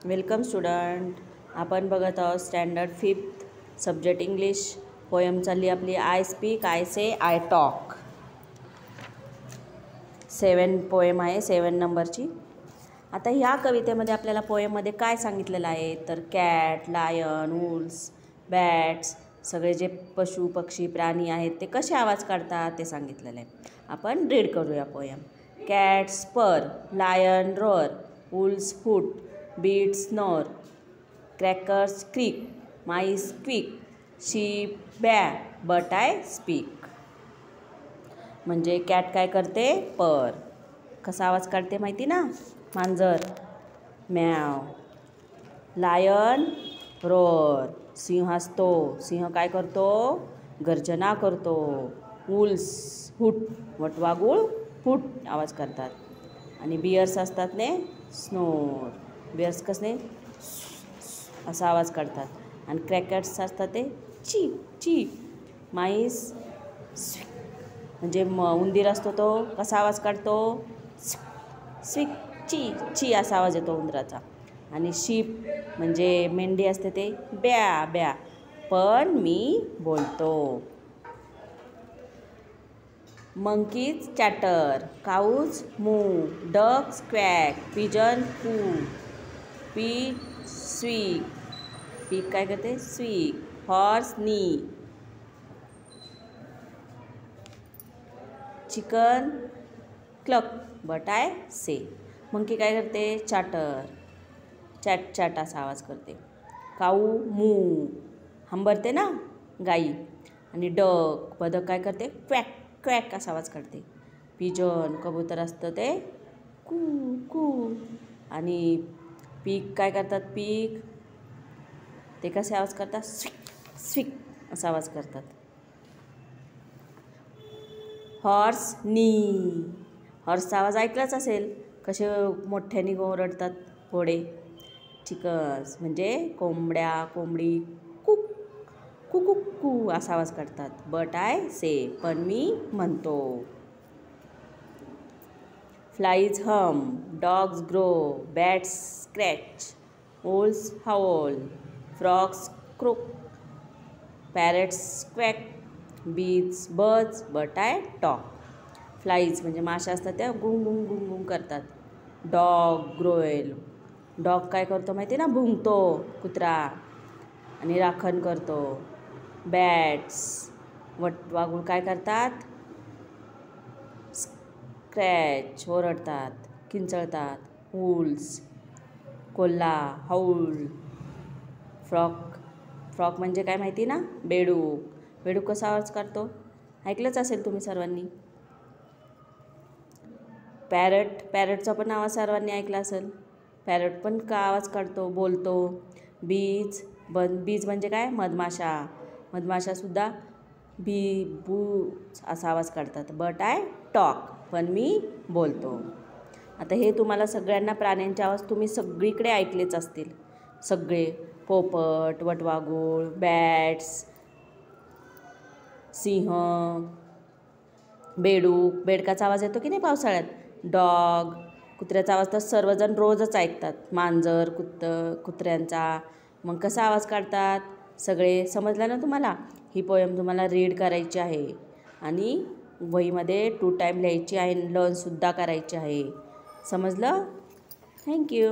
Welcome student. आपण बघत आहोत standard 5th subject English. Poem चालली आपली I speak, I say, I talk. 7 poem आहे, 7 नंबरची. आता ह्या कवितेमध्ये आपल्याला पोयममध्ये काय सांगितलेलं आहे तर कॅट, लायन, वुल्स, बॅट्स सगळे जे पशु पक्षी प्राणी आहेत ते कसे आवाज काढतात ते सांगितलेलं आहे. आपण रीड करूया poem. Cats purr, lion roar, owls hoot, beats snore, crackers creak, mice squeak, sheep baa, but I speak. म्हणजे कॅट काय करते पर. कसा आवाज काढते माहिती ना, मांजर म्याव. लायन रोअर, सिंह असतो, सिंह काय करतो गर्जना करतो. वुल्स हुट, वटवागुळ हुट आवाज करतात. आणि बियर्स असतात ने स्नोर, बियर्स कसले असा आवाज काढतात. आणि क्रॅकर्स असतात ते ची ची. माईस म्हणजे उंदीर असतो तो कसा आवाज काढतो स्विक ची ची असा आवाज येतो उंदराचा. आणि शीप म्हणजे मेंढी असते ते ब्या ब्या, पण मी बोलतो. Monkeys chatter, cows moo, ducks quack, pigeon coo, pig squeak, pig काय करते squeak, horse neigh, chicken cluck, but I say. Monkey काय करते चाटर, चॅट चॅट असा आवाज करते. काऊ मू हंबरते ना गाई. आणि डक बदक काय करते क्वॅक क्वॅक असा आवाज काढते. पिजन कबूतर असतं ते कू कू. आणि पीक काय करतात पीक ते कसे आवाज करतात स्विक स्विक असा आवाज करतात. हॉर्स नी, हॉर्सचा आवाज ऐकलाच असेल कसे मोठ्याने ओरडतात घोडे. चिकन्स म्हणजे कोंबड्या कोंबडी कुक कू कू कू असा आवाज काढतात. बट आय से पण मी म्हणतो. Flies hum, dogs growl, bats scratch, owls howl, frogs croak, parrots quack, bees birds, but I talk. Flies म्हणजे माशा असतात त्या गुंग गुंग गुंग गुंग करतात. डॉग ग्रोएल, डॉग काय करतो माहिती आहे ना भुंकतो कुत्रा आणि राखण करतो. बॅट्स वटवाघूळ काय करतात स्क्रॅच ओरडतात किंचळतात. वुल्स कोल्हा हाऊल. फ्रॉक, फ्रॉक म्हणजे काय माहिती ना बेडूक. बेडूक कसा आवाज काढतो ऐकलंच असेल तुम्ही सर्वांनी. पॅरट, पॅरटचा पण आवाज सर्वांनी ऐकला असेल. पॅरट पण का आवाज काढतो बोलतो. बीज बीज म्हणजे काय मधमाशा, मधमाशासुद्धा बी बू असा आवाज काढतात. बट आय टॉक पण मी बोलतो. आता हे तुम्हाला सगळ्यांना प्राण्यांचे आवाज तुम्ही सगळीकडे ऐकलेच असतील. सगळे पोपट, वटवाघूळ, बॅट्स, सिंह, बेडूक, बेडकाचा आवाज येतो की नाही पावसाळ्यात. डॉग, कुत्र्याचा आवाज तर सर्वजण रोजच ऐकतात. मांजर कुत्र्यांचा. मग कसा आवाज काढतात सगळे समजलं ना तुम्हाला. ही पोयम तुम्हाला रीड करायची आहे आणि वहीमध्ये 2 टाईम लिहायची आहे, लर्नसुद्धा करायची आहे. समजलं. थँक्यू.